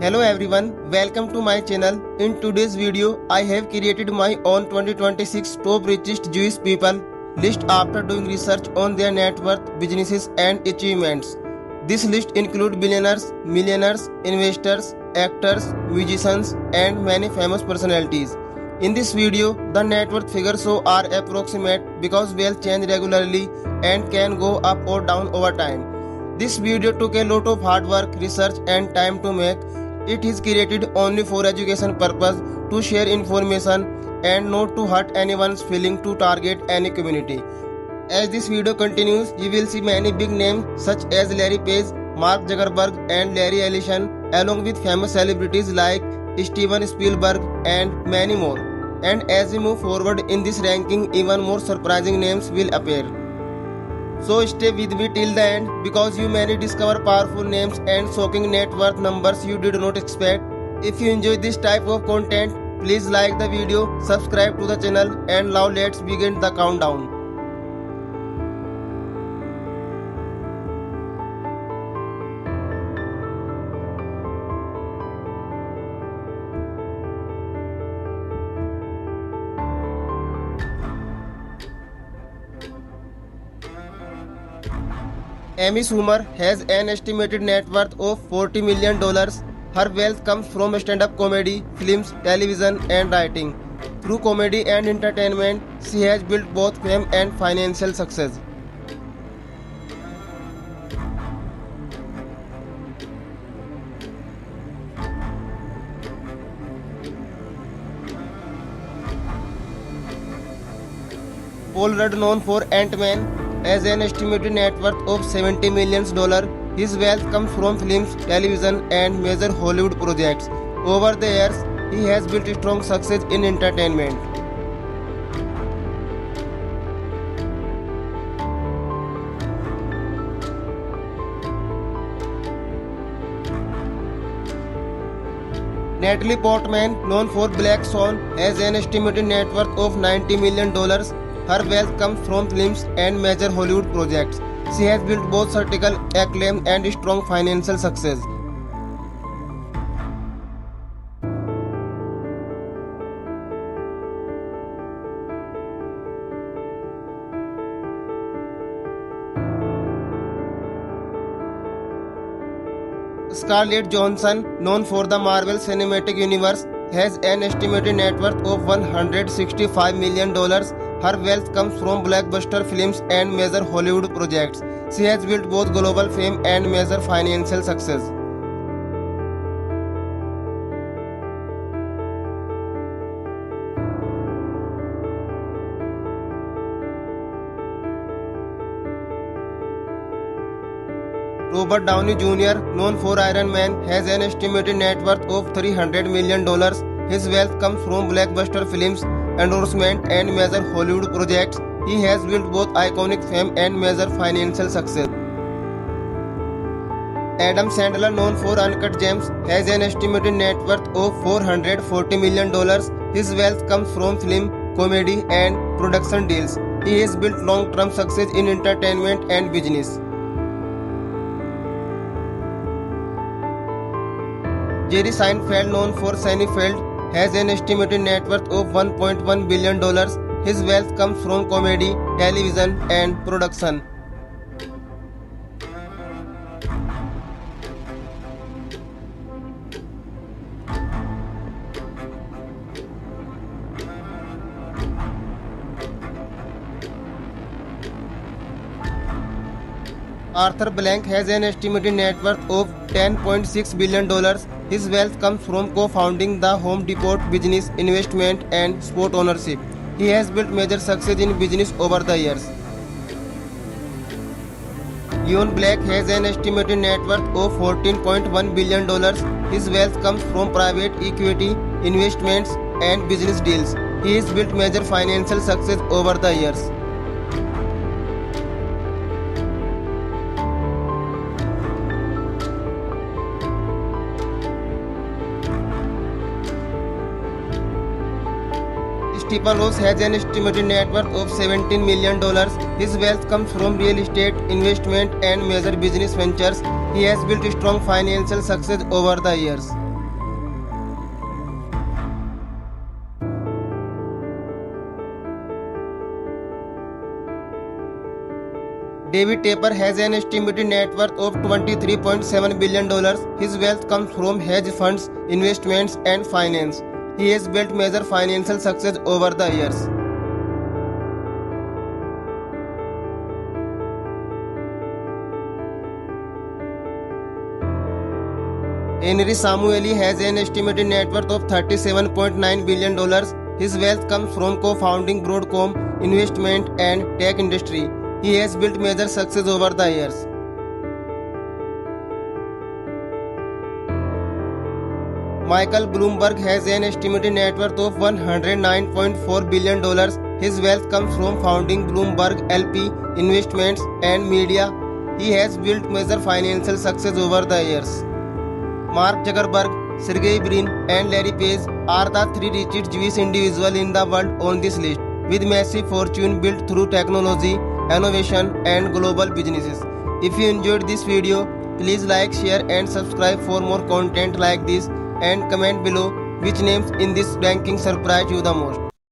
Hello everyone, welcome to my channel. In today's video, I have created my own 2026 top richest Jewish people list after doing research on their net worth, businesses and achievements. This list includes billionaires, millionaires, investors, actors, musicians and many famous personalities. In this video, the net worth figures are approximate because wealth change regularly and can go up or down over time. This video took a lot of hard work, research and time to make. It is created only for education purpose, to share information and not to hurt anyone's feeling to target any community. As this video continues, you will see many big names such as Larry Page, Mark Zuckerberg and Larry Ellison, along with famous celebrities like Steven Spielberg and many more. And as we move forward in this ranking, even more surprising names will appear. So stay with me till the end because you may discover powerful names and shocking net worth numbers you did not expect. If you enjoy this type of content, please like the video, subscribe to the channel and now let's begin the countdown. Amy Schumer has an estimated net worth of $40 million. Her wealth comes from stand-up comedy, films, television and writing. Through comedy and entertainment, she has built both fame and financial success. Paul Rudd, known for Ant-Man, has an estimated net worth of $70 million. His wealth comes from films, television and major Hollywood projects. Over the years, he has built strong success in entertainment. Natalie Portman, known for Black Swan, has an estimated net worth of $90 million. Her wealth comes from films and major Hollywood projects. She has built both critical acclaim and strong financial success. Scarlett Johansson, known for the Marvel Cinematic Universe, has an estimated net worth of $165 million. Her wealth comes from blockbuster films and major Hollywood projects. She has built both global fame and major financial success. Robert Downey Jr., known for Iron Man, has an estimated net worth of $300 million. His wealth comes from blockbuster films, endorsement and major Hollywood projects. He has built both iconic fame and major financial success. Adam Sandler, known for Uncut Gems, has an estimated net worth of $440 million. His wealth comes from film, comedy and production deals. He has built long-term success in entertainment and business. Jerry Seinfeld, known for Seinfeld, has an estimated net worth of $1.1 billion. His wealth comes from comedy, television and production. Arthur Blank has an estimated net worth of $10.6 billion. His wealth comes from co-founding the Home Depot business, investment and sport ownership. He has built major success in business over the years. Leon Black has an estimated net worth of $14.1 billion. His wealth comes from private equity, investments and business deals. He has built major financial success over the years. Stephen Ross has an estimated net worth of $17 million. His wealth comes from real estate, investment and major business ventures. He has built strong financial success over the years. David Tepper has an estimated net worth of $23.7 billion. His wealth comes from hedge funds, investments, and finance. He has built major financial success over the years. Henry Samueli has an estimated net worth of $37.9 billion. His wealth comes from co-founding Broadcom, investment, and tech industry. He has built major success over the years. Michael Bloomberg has an estimated net worth of $109.4 billion. His wealth comes from founding Bloomberg LP, investments, and media. He has built major financial success over the years. Mark Zuckerberg, Sergey Brin, and Larry Page are the three richest Jewish individuals in the world on this list, with massive fortune built through technology, innovation, and global businesses. If you enjoyed this video, please like, share, and subscribe for more content like this, and comment below which names in this ranking surprised you the most.